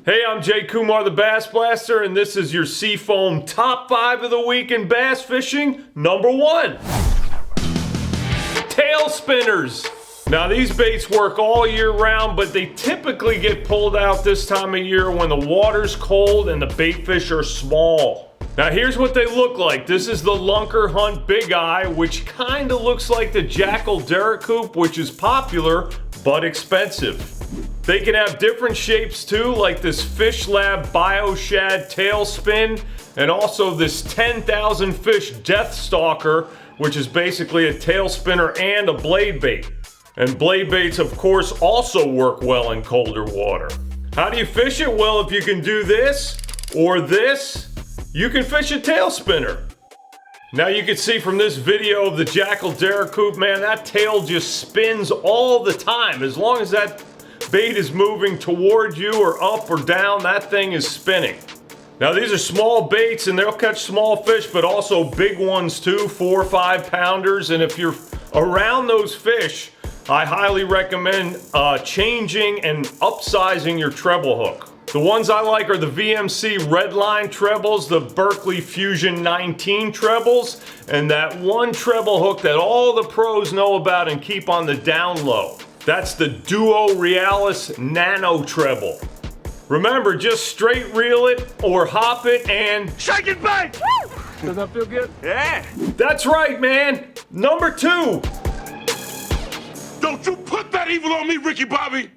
Hey, I'm Jay Kumar, the BassBlaster, and this is your Seafoam Top 5 of the Week in bass fishing. Number 1, tail spinners. Now these baits work all year round, but they typically get pulled out this time of year when the water's cold and the bait fish are small. Now here's what they look like. This is the Lunker Hunt Big Eye, which kind of looks like the Jackal Derrick Hoop, which is popular but expensive. They can have different shapes too, like this Fish Lab Bio-Shad tail spin, and also this 10,000 fish Death Stalker, which is basically a tail spinner and a blade bait. And blade baits, of course, also work well in colder water. How do you fish it? Well, if you can do this or this, you can fish a tail spinner. Now you can see from this video of the Jackal Derrick Hoop, man, that tail just spins all the time. As long as that bait is moving toward you or up or down, that thing is spinning. Now these are small baits and they'll catch small fish, but also big ones too, 4 or 5 pounders. And if you're around those fish, I highly recommend changing and upsizing your treble hook. The ones I like are the VMC Redline trebles, the Berkeley Fusion 19 trebles, and that one treble hook that all the pros know about and keep on the down low. That's the Duo Realis Nano Treble. Remember, just straight reel it or hop it and shake it back. Does that feel good? Yeah. That's right, man. Number 2. Don't you put that evil on me, Ricky Bobby.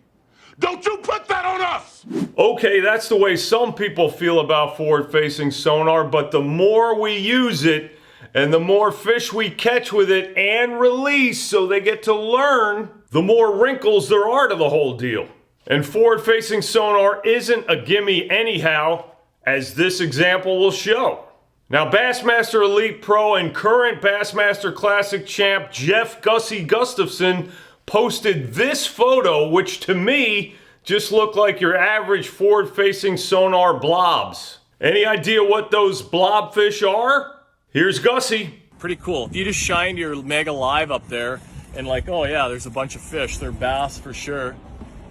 Don't you put that on us. Okay, that's the way some people feel about forward-facing sonar, but the more we use it and the more fish we catch with it and release so they get to learn, the more wrinkles there are to the whole deal. And forward-facing sonar isn't a gimme anyhow, as this example will show. Now, Bassmaster Elite Pro and current Bassmaster Classic champ Jeff Gussie Gustafson posted this photo, which to me just looked like your average forward-facing sonar blobs. Any idea what those blobfish are? Here's Gussie. Pretty cool. If you just shined your Mega Live up there and like, oh yeah, there's a bunch of fish, they're bass for sure,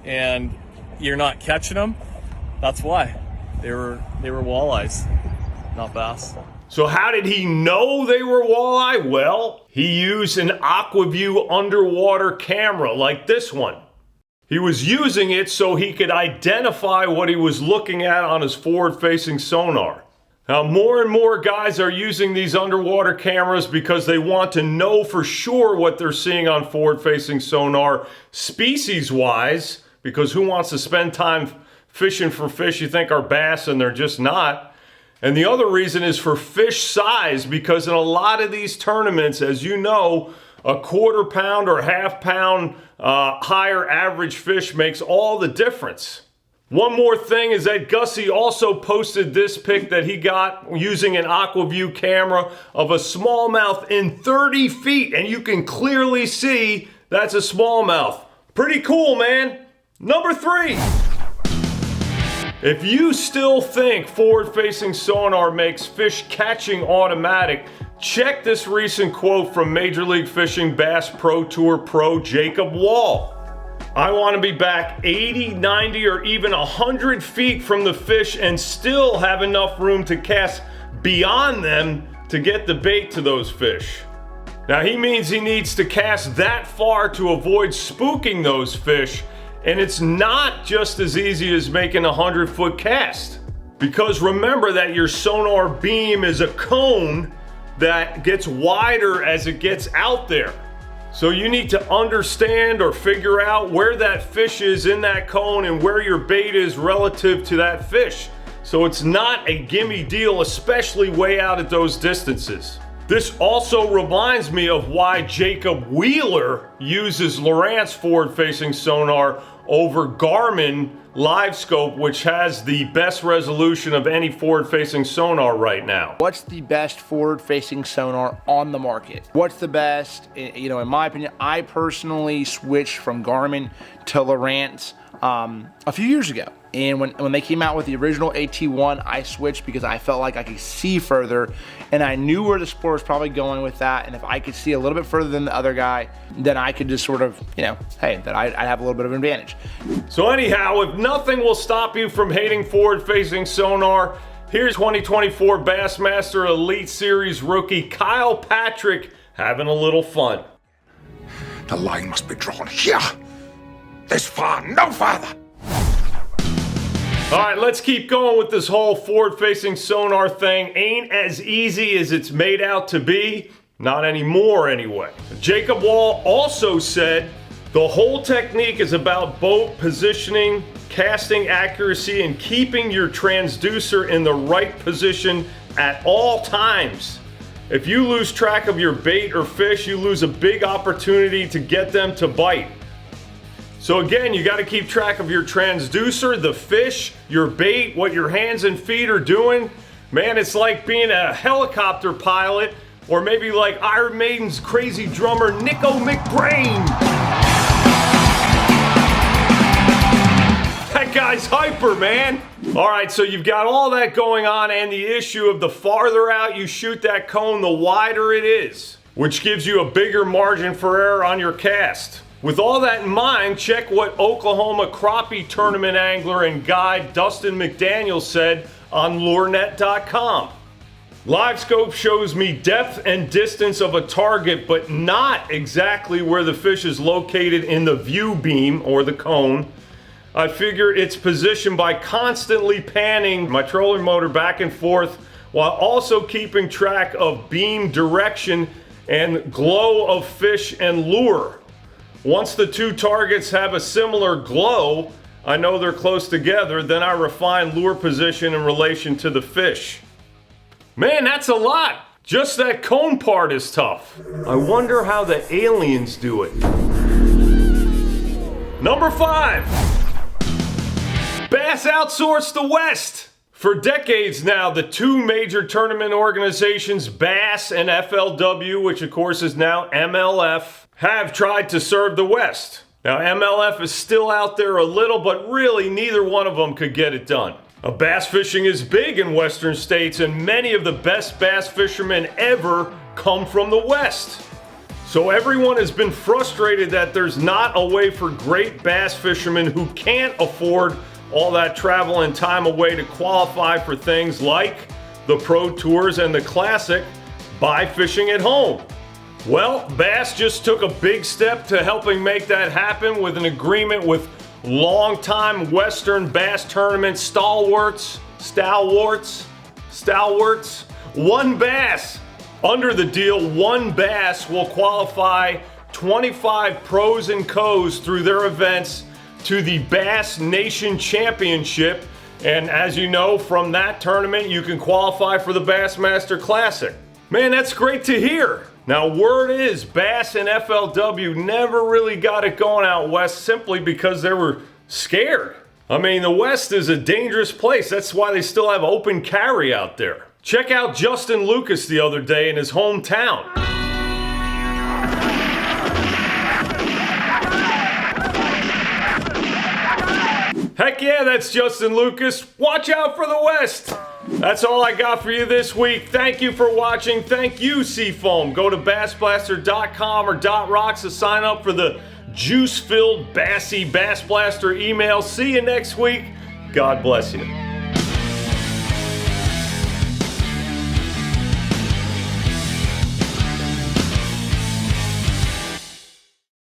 and you're not catching them, that's why. They were walleyes, not bass. So how did he know they were walleye? Well, he used an Aqua-Vu underwater camera like this one. He was using it so he could identify what he was looking at on his forward-facing sonar. Now, more and more guys are using these underwater cameras because they want to know for sure what they're seeing on forward-facing sonar, species-wise, because who wants to spend time fishing for fish you think are bass and they're just not? And the other reason is for fish size, because in a lot of these tournaments, as you know, a 1/4 pound or 1/2 pound higher average fish makes all the difference. One more thing is that Gussie also posted this pic that he got using an Aqua-Vu camera of a smallmouth in 30 feet, and you can clearly see that's a smallmouth. Pretty cool, man. Number 3. If you still think forward-facing sonar makes fish catching automatic, check this recent quote from Major League Fishing Bass Pro Tour pro Jacob Wall. I want to be back 80, 90, or even 100 feet from the fish and still have enough room to cast beyond them to get the bait to those fish. Now he means he needs to cast that far to avoid spooking those fish, and it's not just as easy as making a 100-foot cast. Because remember that your sonar beam is a cone that gets wider as it gets out there. So you need to understand or figure out where that fish is in that cone and where your bait is relative to that fish. So it's not a gimme deal, especially way out at those distances. This also reminds me of why Jacob Wheeler uses Lowrance forward-facing sonar over Garmin LiveScope, which has the best resolution of any forward-facing sonar right now. What's the best forward-facing sonar on the market? What's the best? You know, in my opinion, I personally switched from Garmin to Lowrance a few years ago. And when they came out with the original AT1, I switched because I felt like I could see further, and I knew where the sport was probably going with that. And if I could see a little bit further than the other guy, then I could just sort of, you know, hey, that I'd have a little bit of an advantage. So anyhow, if nothing will stop you from hating forward-facing sonar, here's 2024 Bassmaster Elite Series rookie Kyle Patrick having a little fun. The line must be drawn here. This far, no farther. All right, let's keep going with this whole forward-facing sonar thing. Ain't as easy as it's made out to be. Not anymore, anyway. Jacob Wall also said, the whole technique is about boat positioning, casting accuracy, and keeping your transducer in the right position at all times. If you lose track of your bait or fish, you lose a big opportunity to get them to bite. So again, you got to keep track of your transducer, the fish, your bait, what your hands and feet are doing. Man, it's like being a helicopter pilot, or maybe like Iron Maiden's crazy drummer, Nico McBrain. That guy's hyper, man. All right, so you've got all that going on, and the issue of the farther out you shoot that cone, the wider it is, which gives you a bigger margin for error on your cast. With all that in mind, check what Oklahoma crappie tournament angler and guide Dustin McDaniel said on lurenet.com. LiveScope shows me depth and distance of a target, but not exactly where the fish is located in the view beam or the cone. I figure it's positioned by constantly panning my trolling motor back and forth while also keeping track of beam direction and glow of fish and lure. Once the two targets have a similar glow, I know they're close together, then I refine lure position in relation to the fish. Man, that's a lot. Just that cone part is tough. I wonder how the aliens do it. Number 5. Bass outsourced the West. For decades now, the two major tournament organizations, B.A.S.S and FLW, which of course is now MLF, have tried to serve the West. Now MLF is still out there a little, but really neither one of them could get it done. Bass fishing is big in Western states, and many of the best bass fishermen ever come from the West. So everyone has been frustrated that there's not a way for great bass fishermen who can't afford all that travel and time away to qualify for things like the Pro Tours and the Classic by fishing at home. Well, B.A.S.S just took a big step to helping make that happen with an agreement with longtime Western bass tournament stalwarts, One Bass. Under the deal, One Bass will qualify 25 pros and co's through their events to the Bass Nation Championship. And as you know, from that tournament, you can qualify for the Bassmaster Classic. Man, that's great to hear. Now, word is B.A.S.S and FLW never really got it going out west simply because they were scared. I mean, the West is a dangerous place. That's why they still have open carry out there. Check out Justin Lucas the other day in his hometown. Heck yeah, that's Justin Lucas. Watch out for the West. That's all I got for you this week. Thank you for watching. Thank you, Seafoam. Go to bassblaster.com or .rocks to sign up for the juice-filled Bassy BassBlaster email. See you next week. God bless you.